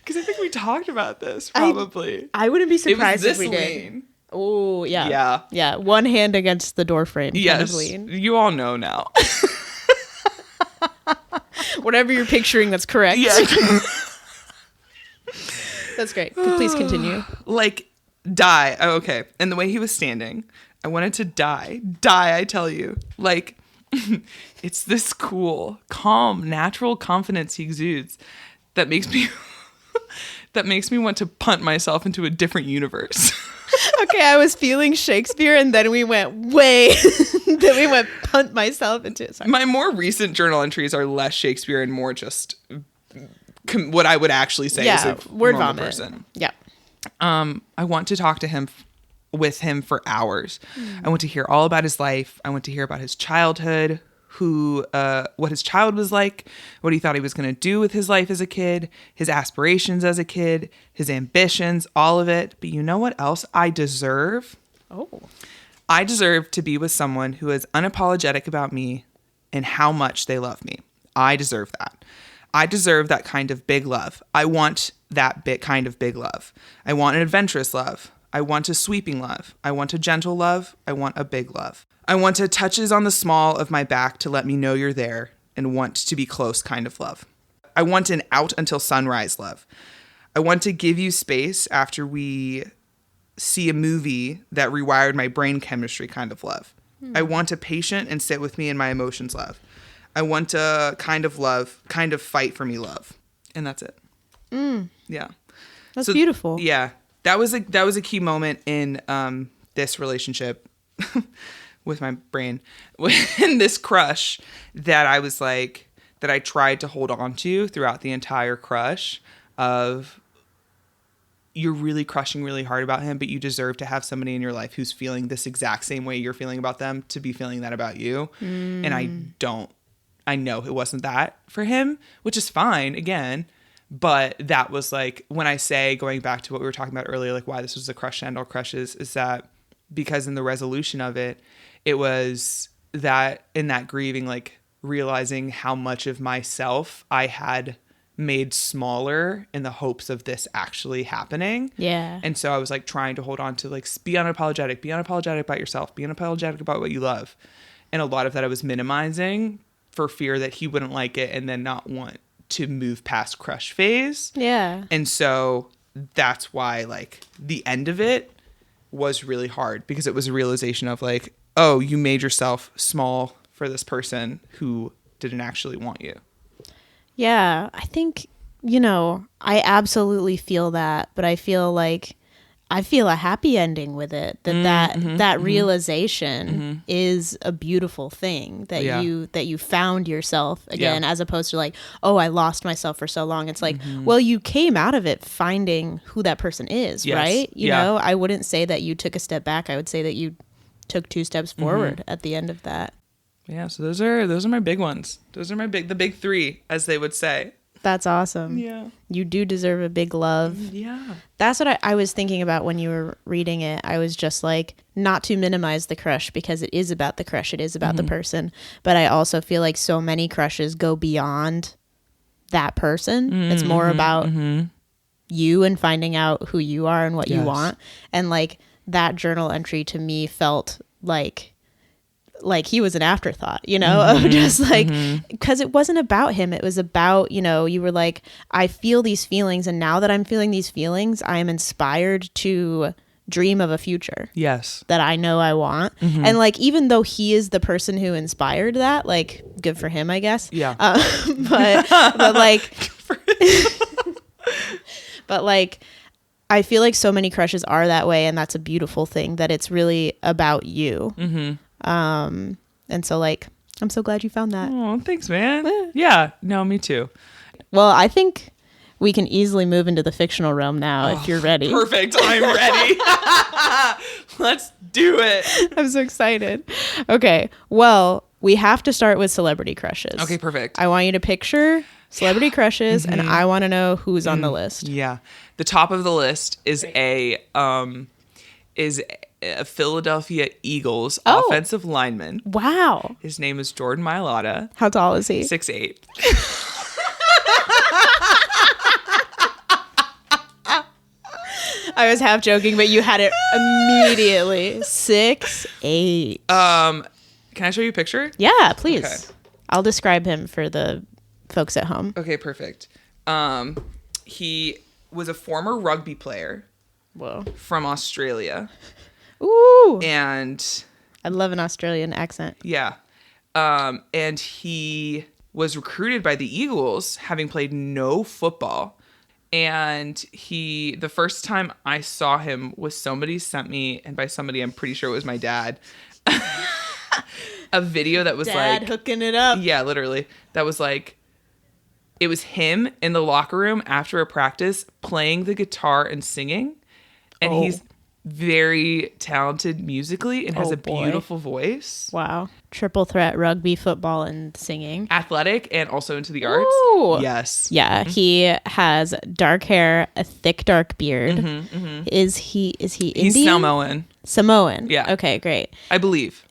Because I think we talked about this, probably. I wouldn't be surprised if we did. Oh, yeah. Yeah. Yeah, one hand against the door frame. Yes, kind of lean. You all know now. Whatever you're picturing, that's correct. Yeah. That's great. Please continue. Like, die. Oh, okay. And the way he was standing, I wanted to die, I tell you. Like, it's this cool, calm, natural confidence he exudes that makes me that makes me want to punt myself into a different universe. Okay, I was feeling Shakespeare, and then we went punt myself into it. Sorry. My more recent journal entries are less Shakespeare and more just what I would actually say is a word normal vomit. person. Yeah. I want to talk to him with him for hours. I want to hear all about his life. I want to hear about his childhood, what his child was like, what he thought he was going to do with his life as a kid, his aspirations as a kid, his ambitions, all of it. But you know what else I deserve? Oh. I deserve to be with someone who is unapologetic about me and how much they love me. I deserve that. I deserve that kind of big love. I want that kind of big love. I want an adventurous love. I want a sweeping love. I want a gentle love. I want a big love. I want a touches on the small of my back to let me know you're there and want to be close kind of love. I want an out until sunrise love. I want to give you space after we see a movie that rewired my brain chemistry kind of love. I want a patient and sit with me in my emotions love. I want a kind of love, kind of fight for me love. And that's it. Yeah. That's beautiful. Yeah. That was a key moment in this relationship with my brain, when this crush that I was like, that I tried to hold on to throughout the entire crush of, you're really crushing really hard about him, but you deserve to have somebody in your life who's feeling this exact same way you're feeling about them to be feeling that about you. And I know it wasn't that for him, which is fine again. But that was like, when I say, going back to what we were talking about earlier, like why this was a crush to end all crushes, is that because in the resolution of it, it was that in that grieving, like realizing how much of myself I had made smaller in the hopes of this actually happening. Yeah. And so I was like trying to hold on to like, be unapologetic about yourself, be unapologetic about what you love. And a lot of that I was minimizing for fear that he wouldn't like it and then not want to move past crush phase. Yeah. And so that's why like the end of it was really hard, because it was a realization of like, oh, you made yourself small for this person who didn't actually want you. Yeah, I think, I absolutely feel that, but I feel a happy ending with it. That realization is a beautiful thing, that you found yourself again, as opposed to like, oh, I lost myself for so long. It's like, well, you came out of it finding who that person is, right? You know, I wouldn't say that you took a step back. I would say that you took 2 steps forward at the end of that. Yeah, so those are my big ones. Those are the big 3, as they would say. That's awesome. Yeah. You do deserve a big love. Yeah. That's what I was thinking about when you were reading it. I was just like, not to minimize the crush, because it is about the crush. It is about the person. But I also feel like so many crushes go beyond that person. It's more about you and finding out who you are and what you want. And like that journal entry to me felt like he was an afterthought, of just like, because it wasn't about him. It was about, you were like, I feel these feelings. And now that I'm feeling these feelings, I am inspired to dream of a future. Yes. That I know I want. And like, even though he is the person who inspired that, like, good for him, I guess. Yeah. But like, but like, I feel like so many crushes are that way. And that's a beautiful thing, that it's really about you. And so like, I'm so glad you found that. Oh, thanks, man. Yeah, no, me too. Well, I think we can easily move into the fictional realm now if you're ready. Perfect. I'm ready. Let's do it. I'm so excited. Okay. Well, we have to start with celebrity crushes. Okay, perfect. I want you to picture celebrity crushes and I want to know who's on the list. Yeah. The top of the list is a Philadelphia Eagles offensive lineman. Wow. His name is Jordan Mailata. How tall is he? 6'8". I was half joking, but you had it immediately. 6'8". Can I show you a picture? Yeah, please. Okay. I'll describe him for the folks at home. Okay, perfect. He was a former rugby player. Whoa. From Australia. Ooh. And I love an Australian accent. Yeah. And he was recruited by the Eagles, having played no football. And the first time I saw him was somebody sent me, and by somebody I'm pretty sure it was my dad, a video that was Dad like hooking it up. Yeah, literally. That was like, it was him in the locker room after a practice playing the guitar and singing. And he's very talented musically and has a beautiful voice. Wow. Triple threat, rugby, football, and singing. Athletic and also into the arts. Ooh. Yes. Yeah, he has dark hair, a thick dark beard. Is he Indian? He's Samoan. Samoan. Yeah. Okay, great. I believe.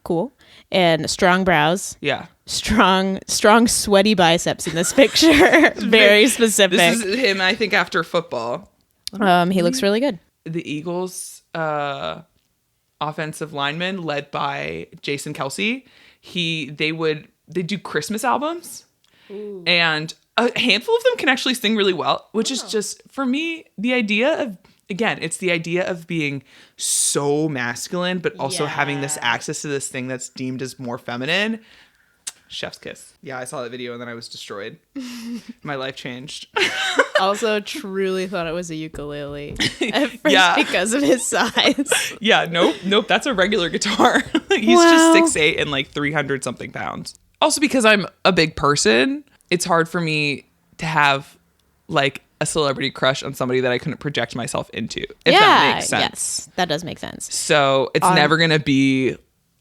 Cool. And strong brows. Yeah. Strong sweaty biceps in this picture. Very specific. This is him, I think, after football. He looks really good. The Eagles offensive lineman led by Jason Kelsey, they do Christmas albums. Ooh. And a handful of them can actually sing really well, which is just, for me, the idea of, again, it's the idea of being so masculine, but also having this access to this thing that's deemed as more feminine. Chef's kiss. Yeah, I saw that video and then I was destroyed. My life changed. Also, truly thought it was a ukulele at first because of his size. Yeah, nope. That's a regular guitar. He's just 6'8" and like 300 something pounds. Also, because I'm a big person, it's hard for me to have like a celebrity crush on somebody that I couldn't project myself into. If that makes sense. Yes, that does make sense. So it's never gonna be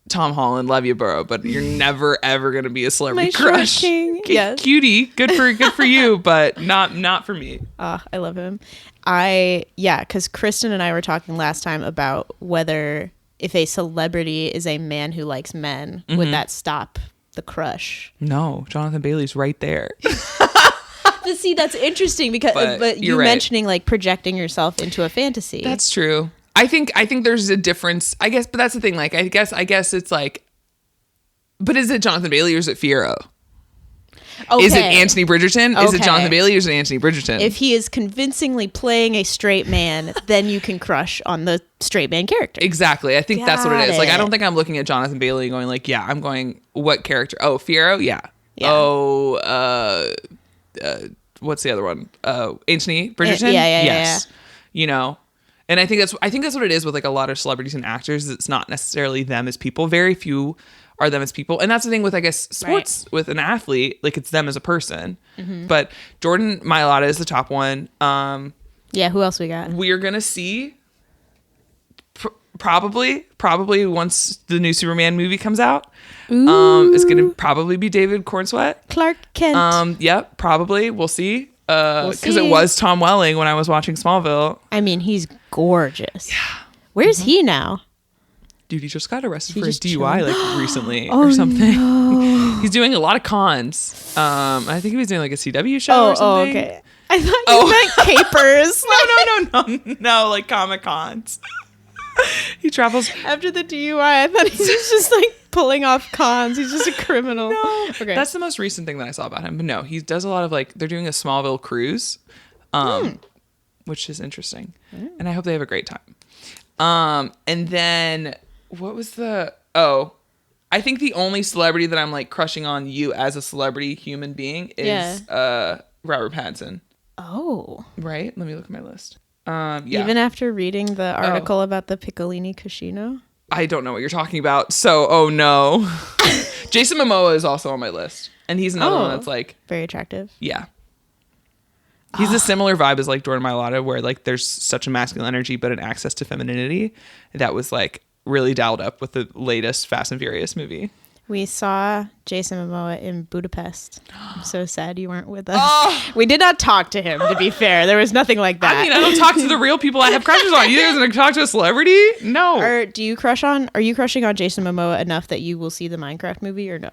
Tom Holland, love you, bro, but you're never ever gonna be a celebrity crush. Yes. Cutie, good for you, but not for me. I love him. Because Kristen and I were talking last time about whether if a celebrity is a man who likes men, would that stop the crush? No, Jonathan Bailey's right there. See, that's interesting because but you mentioning like projecting yourself into a fantasy. That's true. I think there's a difference, I guess, but that's the thing. Like, I guess it's like, but is it Jonathan Bailey or is it Fierro? Okay. Is it Anthony Bridgerton? Okay. Is it Jonathan Bailey or is it Anthony Bridgerton? If he is convincingly playing a straight man, then you can crush on the straight man character. Exactly. I think that's what it is. Like, I don't think I'm looking at Jonathan Bailey and going like, yeah, I'm going, what character? Oh, Fierro? Yeah. Oh, what's the other one? Anthony Bridgerton? Yeah. Yes. You know? And I think that's what it is with like a lot of celebrities and actors. It's not necessarily them as people. Very few are them as people. And that's the thing with, I guess, sports with an athlete, like it's them as a person. But Jordan Mailata is the top one. Who else we got? We're going to see probably once the new Superman movie comes out. It's going to probably be David Cornsweet. Clark Kent. Yep, probably. We'll see. Because it was Tom Welling when I was watching Smallville. I mean, he's gorgeous. Yeah. Where's he now? Dude, he just got arrested for a DUI like recently or something. No. He's doing a lot of cons. I think he was doing like a CW show or something. Oh, okay. I thought you meant capers. No, like Comic Cons. He travels after the DUI. I thought he was just like pulling off cons. He's just a criminal. No, okay. That's the most recent thing that I saw about him. But no, he does a lot of like, they're doing a Smallville cruise, which is interesting, and I hope they have a great time. And then what was I think the only celebrity that I'm like crushing on you as a celebrity human being is Robert Pattinson. Oh, right. Let me look at my list. Even after reading the article about the Piccolini Cuscino? I don't know what you're talking about. So, oh no. Jason Momoa is also on my list. And he's another one that's like... very attractive. Yeah. He's a similar vibe as like Jordan Mailata, where like there's such a masculine energy, but an access to femininity that was like really dialed up with the latest Fast and Furious movie. We saw Jason Momoa in Budapest. I'm so sad you weren't with us. We did not talk to him, to be fair. There was nothing like that. I mean, I don't talk to the real people I have crushes on. You guys going to talk to a celebrity? No. Or are you crushing on Jason Momoa enough that you will see the Minecraft movie or no?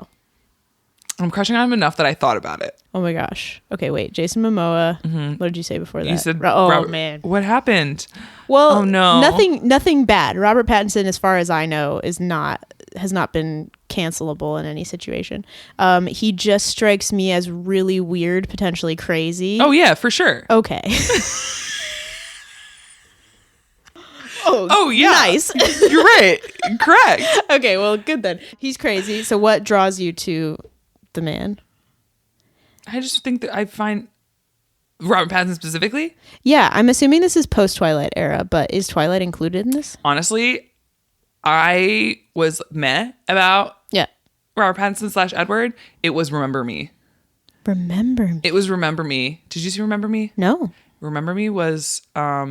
I'm crushing on him enough that I thought about it. Oh my gosh. Okay, wait. Jason Momoa. What did you say before that? You said, man. What happened? Well, oh no. Nothing bad. Robert Pattinson, as far as I know, has not been cancelable in any situation. He just strikes me as really weird, potentially crazy. Oh yeah, for sure. Okay. Oh yeah. Nice. You're right. Correct. Okay, well, good then. He's crazy. So what draws you to the man? I just think that I find Robert Pattinson specifically? Yeah, I'm assuming this is post-Twilight era, but is Twilight included in this? Honestly, I was meh about Yeah. Robert Pattinson / Edward. It was Remember Me. Remember Me. It was Remember Me. Did you see Remember Me? No. Remember Me was a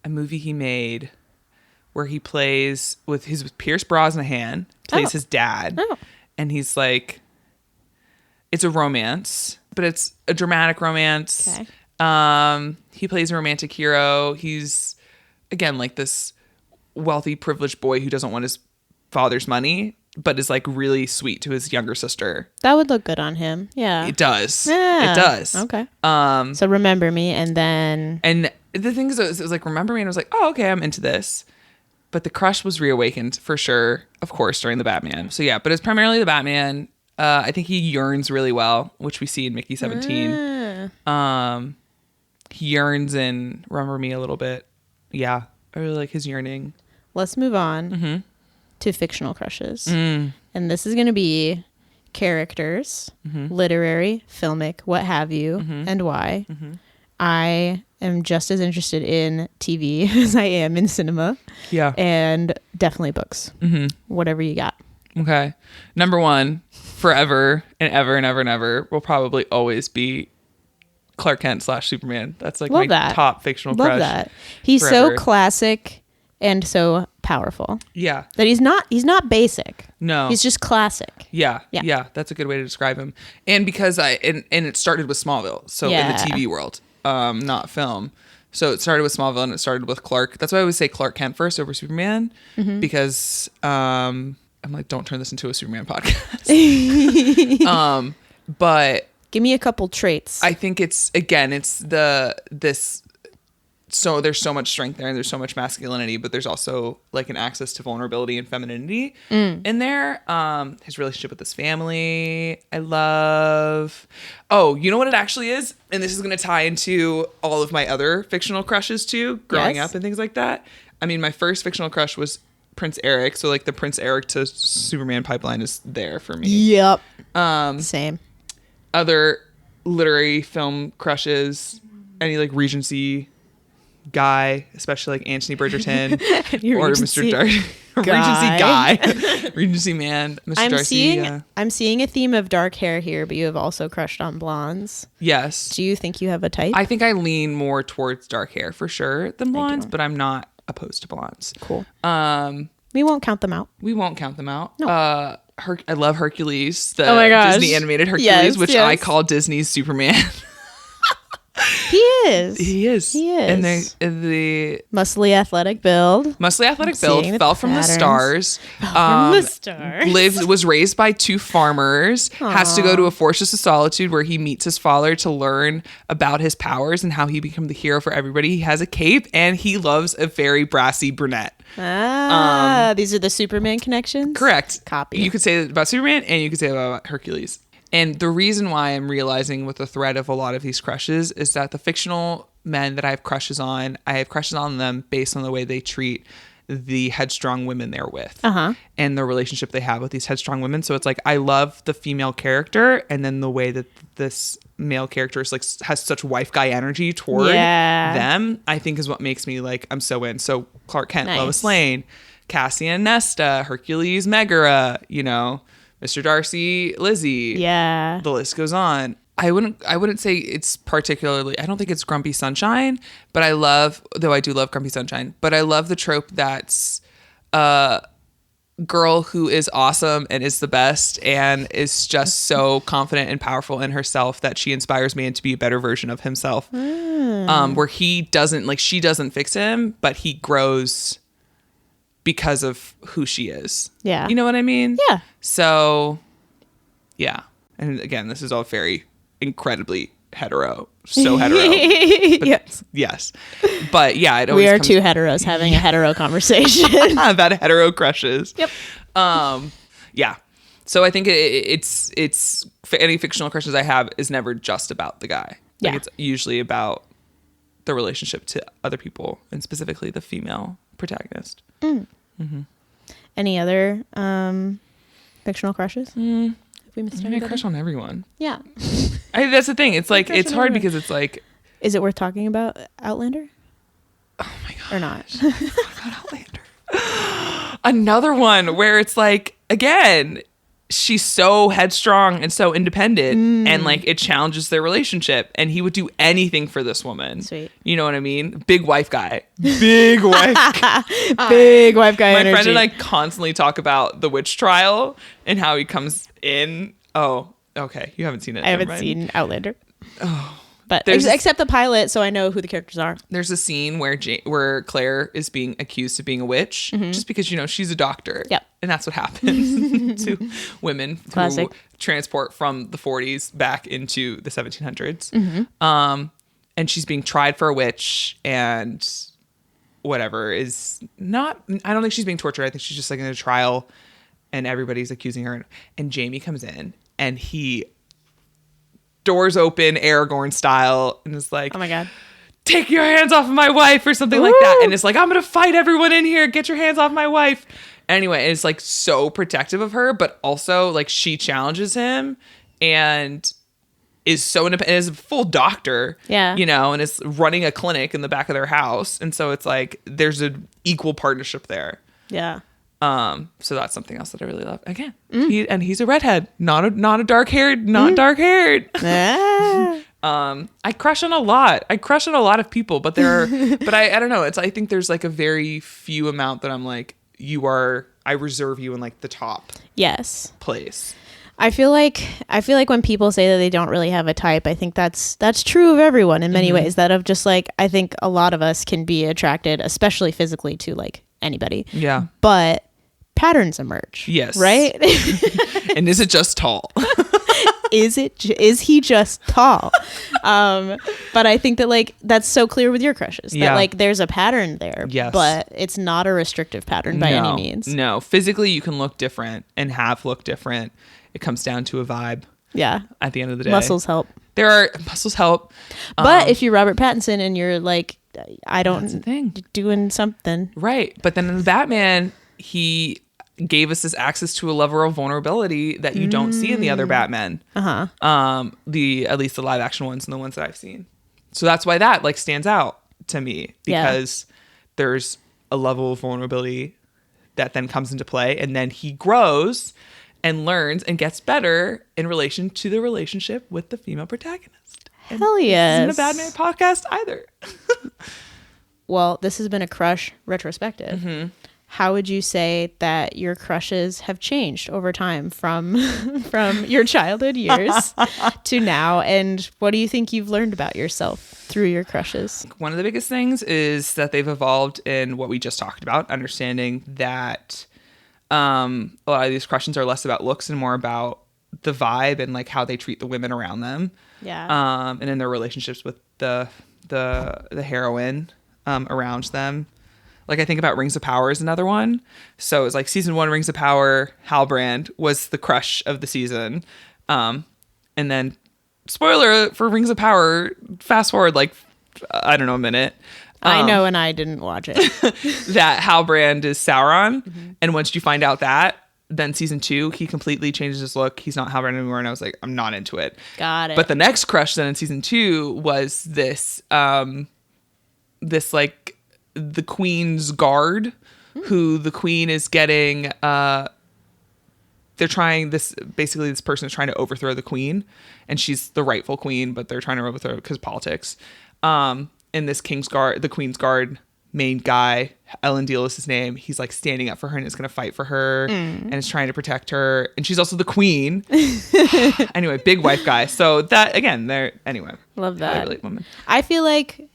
movie he made where he plays with Pierce Brosnan, plays his dad. Oh. And he's like, it's a romance, but it's a dramatic romance. Okay. He plays a romantic hero. He's, again, like this wealthy, privileged boy who doesn't want his father's money, but is like really sweet to his younger sister. That would look good on him. Yeah. It does. Yeah. It does. Okay. So Remember Me, and then... And the thing is, it was like, Remember Me, and I was like, oh, okay, I'm into this. But the crush was reawakened for sure, of course, during the Batman. So yeah, but it's primarily the Batman. I think he yearns really well, which we see in Mickey 17. He yearns in Remember Me a little bit. Yeah, I really like his yearning. Let's move on to fictional crushes. And this is going to be characters, literary, filmic, what have you, and why. I am just as interested in TV as I am in cinema. Yeah. And definitely books. Whatever you got. Okay. Number one, forever and ever and ever and ever, will probably always be Clark Kent / Superman. That's like my top fictional crush. Love that. He's forever. so classic and so powerful. Yeah. That he's not basic. No. He's just classic. Yeah. That's a good way to describe him. And because and it started with Smallville. So in the TV world, not film. So it started with Smallville and it started with Clark. That's why I always say Clark Kent first over Superman, because I'm like, don't turn this into a Superman podcast. But give me a couple traits. I think it's so there's so much strength there and there's so much masculinity, but there's also like an access to vulnerability and femininity in there. His relationship with his family, I love. Oh, you know what it actually is? And this is going to tie into all of my other fictional crushes too, growing up and things like that. I mean, my first fictional crush was Prince Eric. So like the Prince Eric to Superman pipeline is there for me. Yep. Same. Other literary film crushes, any like Regency guy, especially like Anthony Bridgerton or Mr. Darcy. Regency guy. Regency man. Mr. Darcy. I'm seeing a theme of dark hair here, but you have also crushed on blondes. Yes. Do you think you have a type? I think I lean more towards dark hair for sure than blondes, but I'm not opposed to blondes. Cool. We won't count them out. We won't count them out. No. I love Hercules, the Disney animated Hercules, which I call Disney's Superman. He is. He is. And the muscly athletic build. Fell from the stars. Was raised by two farmers. Aww. Has to go to a fortress of solitude where he meets his father to learn about his powers and how he become the hero for everybody. He has a cape and he loves a very brassy brunette. These are the Superman connections? Correct. Copy. You could say that about Superman and you could say that about Hercules. And the reason why I'm realizing with the thread of a lot of these crushes is that the fictional men that I have crushes on them based on the way they treat the headstrong women they're with and the relationship they have with these headstrong women. So it's like, I love the female character and then the way that this male character is like has such wife guy energy toward them, I think is what makes me like, I'm so in. So Clark Kent, Lois Lane, Cassian Nesta, Hercules Megara, you know, Mr. Darcy, Lizzie. Yeah. The list goes on. I wouldn't say it's particularly, I don't think it's Grumpy Sunshine, but I do love Grumpy Sunshine, but I love the trope that's a girl who is awesome and is the best and is just so confident and powerful in herself that she inspires me to be a better version of himself. Where she doesn't fix him, but he grows because of who she is. Yeah. You know what I mean? Yeah. So, yeah. And again, this is all very incredibly hetero. So hetero. Yes. But yeah, we are two heteros having a hetero conversation. About hetero crushes. Yep. Yeah. So I think it's any fictional crushes I have is never just about the guy. Like it's usually about the relationship to other people and specifically the female protagonist. Any other fictional crushes? Have we missed any? I crush on everyone. Yeah. That's the thing. It's like, it's hard because it's like, is it worth talking about Outlander? Oh my god. Or not? Outlander. Another one where it's like, again, she's so headstrong and so independent and like it challenges their relationship, and he would do anything for this woman. Sweet. You know what I mean? Big wife guy. Big wife guy. Big wife guy My energy. friend and I constantly talk about the witch trial and how he comes in. Oh, okay. You haven't seen it. I haven't seen Outlander. Oh. But except the pilot, so I know who the characters are. There's a scene where Claire is being accused of being a witch just because, you know, she's a doctor. Yep. And that's what happens to women Classic. who transport from the 40s back into the 1700s. And she's being tried for a witch and whatever is not, I don't think she's being tortured. I think she's just like in a trial and everybody's accusing her. And Jamie comes in and he doors open Aragorn style and is like, oh my god, take your hands off of my wife or something like that. And it's like, I'm gonna fight everyone in here, get your hands off my wife. Anyway, it's like so protective of her, but also like she challenges him and is so independent, is a full doctor, you know, and is running a clinic in the back of their house. And so it's like there's an equal partnership there. Yeah. So that's something else that I really love. Again, he's a redhead, not a dark haired, dark haired. I crush on a lot. I crush on a lot of people, but but I don't know. I think there's like a very few amount that I'm like, I reserve you in like the top place. I feel like when people say that they don't really have a type, I think that's true of everyone in many ways. That of just like, I think a lot of us can be attracted, especially physically, to like anybody. Yeah. But patterns emerge. Yes. Right? And is it just tall? Is he just tall? But I think that like that's so clear with your crushes that like there's a pattern there. Yes. But it's not a restrictive pattern by any means. No. Physically you can look different and have looked different. It comes down to a vibe. Yeah. At the end of the day. Muscles help. Muscles help. But if you're Robert Pattinson and you're like, I don't doing something. Right. But then in the Batman, he gave us this access to a level of vulnerability that you don't see in the other Batmen. At least the live action ones and the ones that I've seen. So that's why that like stands out to me, because there's a level of vulnerability that then comes into play, and then he grows and learns and gets better in relation to the relationship with the female protagonist. Hell yes. This isn't a Batman podcast either. Well, this has been a crush retrospective. How would you say that your crushes have changed over time from your childhood years to now? And what do you think you've learned about yourself through your crushes? One of the biggest things is that they've evolved in what we just talked about, understanding that a lot of these crushes are less about looks and more about the vibe and like how they treat the women around them. Yeah. And in their relationships with the heroine around them. Like I think about Rings of Power is another one. So it's like season 1 Rings of Power, Halbrand was the crush of the season. And then spoiler for Rings of Power, fast forward like, I don't know, a minute. I know, and I didn't watch it. That Halbrand is Sauron. And once you find out that, then season 2, he completely changes his look. He's not Halbrand anymore. And I was like, I'm not into it. Got it. But the next crush then in season 2 was this like the Queen's guard, who the Queen is getting, they're trying this person is trying to overthrow the Queen, and she's the rightful Queen, but they're trying to overthrow because politics. And this the Queen's guard main guy, Elendil is his name. He's like standing up for her and is going to fight for her and is trying to protect her. And she's also the queen. Anyway, big wife guy. So that again, love that. I relate women. I feel like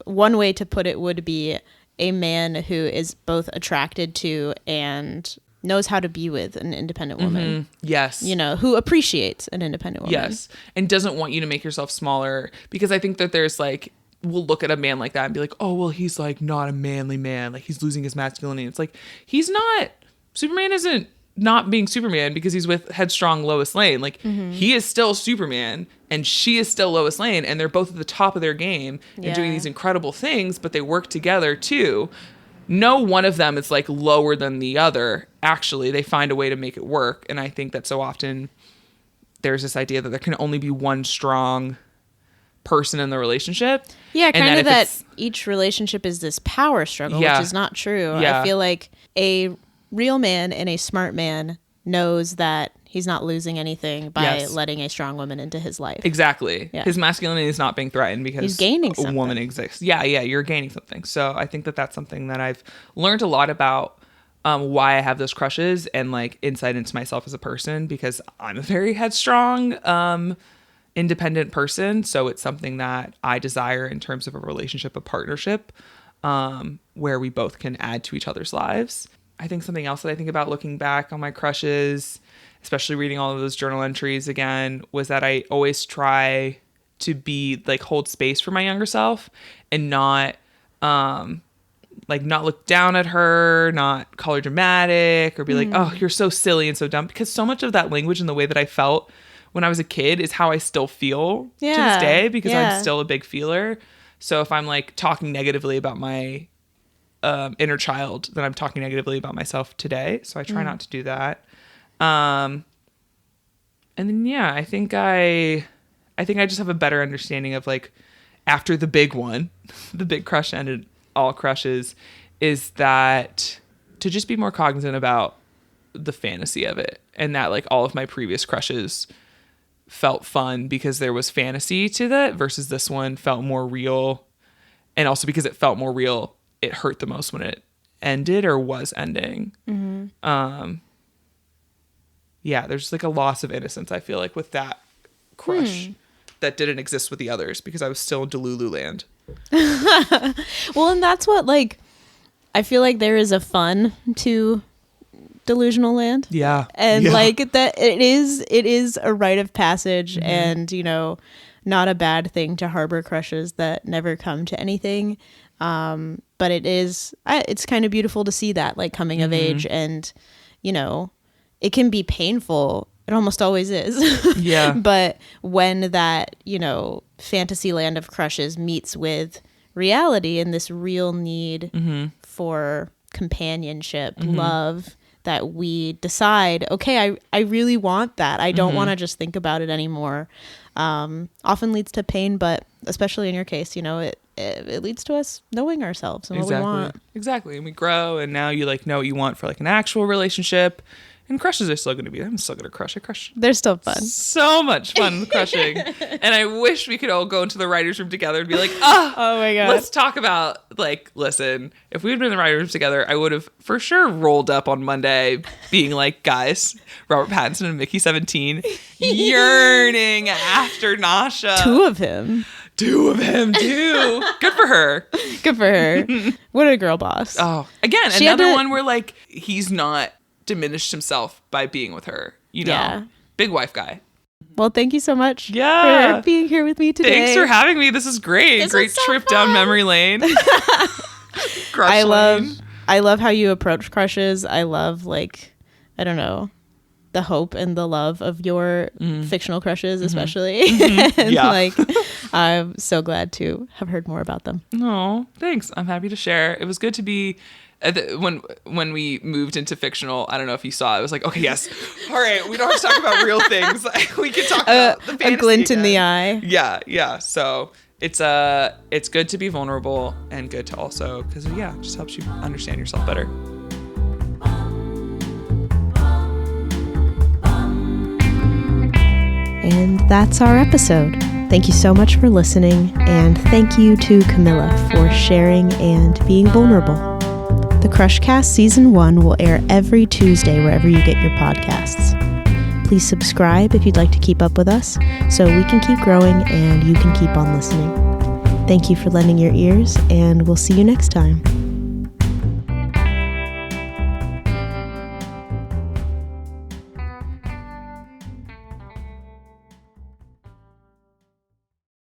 one way to put it would be a man who is both attracted to and knows how to be with an independent woman. Yes. You know, who appreciates an independent woman. Yes. And doesn't want you to make yourself smaller, because I think that there's like, we'll look at a man like that and be like, oh, well, he's like not a manly man. Like he's losing his masculinity. It's like, he's not. Superman isn't not being Superman because he's with headstrong Lois Lane. Like he is still Superman and she is still Lois Lane, and they're both at the top of their game and doing these incredible things, but they work together too. No one of them is like lower than the other. Actually, they find a way to make it work. And I think that so often there's this idea that there can only be one strong person in the relationship. Yeah, and kind of that it's- each relationship is this power struggle, Yeah. which is not true. Yeah. I feel like a real man and a smart man knows that he's not losing anything by Yes. letting a strong woman into his life. Exactly. Yeah. His masculinity is not being threatened because He's gaining a something. woman exists. Yeah, you're gaining something. So I think that that's something that I've learned a lot about, why I have those crushes and like insight into myself as a person, because I'm a very headstrong, independent person. So it's something that I desire in terms of a relationship, a partnership, where we both can add to each other's lives. I think something else that I think about looking back on my crushes, especially reading all of those journal entries again, was that I always try to be like hold space for my younger self and not not look down at her, not call her dramatic or be like, oh, you're so silly and so dumb, because so much of that language and the way that I felt when I was a kid is how I still feel to this day, because I'm still a big feeler. So if I'm like talking negatively about my inner child, then I'm talking negatively about myself today. So I try not to do that. And then, yeah, I think I just have a better understanding of like after the big one, the big crush ended all crushes, is that to just be more cognizant about the fantasy of it, and that like all of my previous crushes felt fun because there was fantasy to that versus this one felt more real. And also because it felt more real, it hurt the most when it ended or was ending. Yeah, there's like a loss of innocence, I feel like, with that crush that didn't exist with the others because I was still in Delulu land. Well, and that's what, like, I feel like there is a fun to delusional land. Yeah. And Yeah. like that it is a rite of passage, and, you know, not a bad thing to harbor crushes that never come to anything. But it's kind of beautiful to see that, like, coming of age, and, you know, it can be painful. It almost always is. Yeah. But when that, you know, fantasy land of crushes meets with reality and this real need for companionship, love, that we decide, okay, I really want that. I don't want to just think about it anymore. Often leads to pain, but especially in your case, you know, it leads to us knowing ourselves and what we want. Exactly. And we grow, and now you like know what you want for like an actual relationship. And crushes are still going to be there. I'm still going to crush. I crush. They're still fun. So much fun crushing. And I wish we could all go into the writer's room together and be like, oh my God. Let's talk about, like, listen, if we had been in the writer's room together, I would have for sure rolled up on Monday being like, guys, Robert Pattinson and Mickey 17 yearning after Nasha. Two of him too. Good for her. Good for her. What a girl boss. Oh, again, She had another to- one where like he's not diminished himself by being with her, you know. Yeah. Big wife guy. Well, thank you so much Yeah. for being here with me today. Thanks for having me. This is great. This Great was so trip fun. down memory lane. Crush lane. I love how you approach crushes. I love, like, I don't know, the hope and the love of your fictional crushes, especially. And Yeah. like, I'm so glad to have heard more about them. No, thanks. I'm happy to share. It was good to be when we moved into fictional. I don't know if you saw. I was like, okay, yes, all right. We don't have to talk about real things. We can talk about the fantasy A glint in the again. eye. Yeah. So it's good to be vulnerable and good to also, because it just helps you understand yourself better. And that's our episode. Thank you so much for listening, and thank you to Camila for sharing and being vulnerable. The Crushcast Season 1 will air every Tuesday wherever you get your podcasts. Please subscribe if you'd like to keep up with us so we can keep growing and you can keep on listening. Thank you for lending your ears, and we'll see you next time.